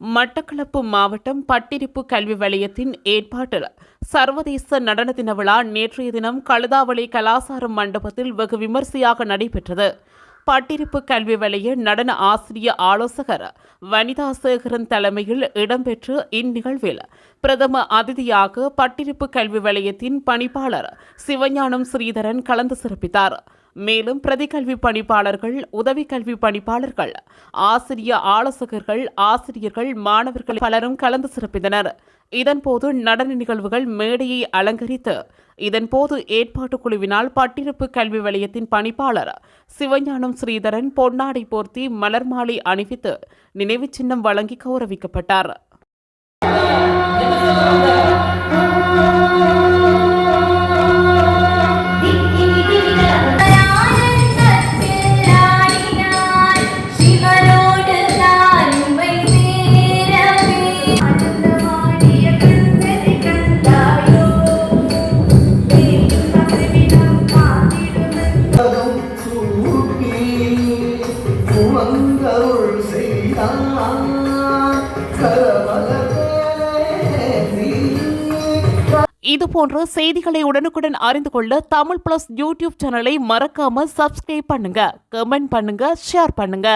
மட்டக்களப்பு மாவட்டம் பட்டிருப்பு கல்வி வலயத்தின் ஏற்பாட்டில் சர்வதேச நடன தின விழா நேற்றைய தினம் கழுதாவளி கலாசார மண்டபத்தில் வெகு விமர்சையாக நடைபெற்றது. பட்டிருப்பு கல்வி வலய நடன ஆசிரிய ஆலோசகர் வனிதா சேகரன் தலைமையில் இடம்பெற்ற இந்நிகழ்வில் பிரதம அதிதியாக பட்டிருப்பு கல்வி வலயத்தின் பணிப்பாளர் சிவஞானம் ஸ்ரீதரன் கலந்து சிறப்பித்தார். மேலும் பிரதிகல்வி பணிப்பாளர்கள், உதவி கல்வி பணிப்பாளர்கள், ஆசிரிய ஆலோசகர்கள், ஆசிரியர்கள், மாணவர்கள் பலரும் கலந்து சிறப்பித்தனர். இதன்போது நடன நிகழ்வுகள் மேடையை அலங்கரித்து இதன்போது ஏற்பாட்டுக் குழுவினால் பட்டிருப்பு கல்வி வலயத்தின் பணிப்பாளர் சிவஞானம் ஸ்ரீதரன் பொன்னாடை போர்த்தி மலர் மாலை அணிவித்து நினைவு சின்னம் வழங்கி கௌரவிக்கப்பட்டார். இதுபோன்ற செய்திகளை உடனுக்குடன் அறிந்து கொள்ள தமிழ் பிளஸ் யூடியூப் சேனலை மறக்காம சப்ஸ்கிரைப் பண்ணுங்க, கமெண்ட் பண்ணுங்க, ஷேர் பண்ணுங்க.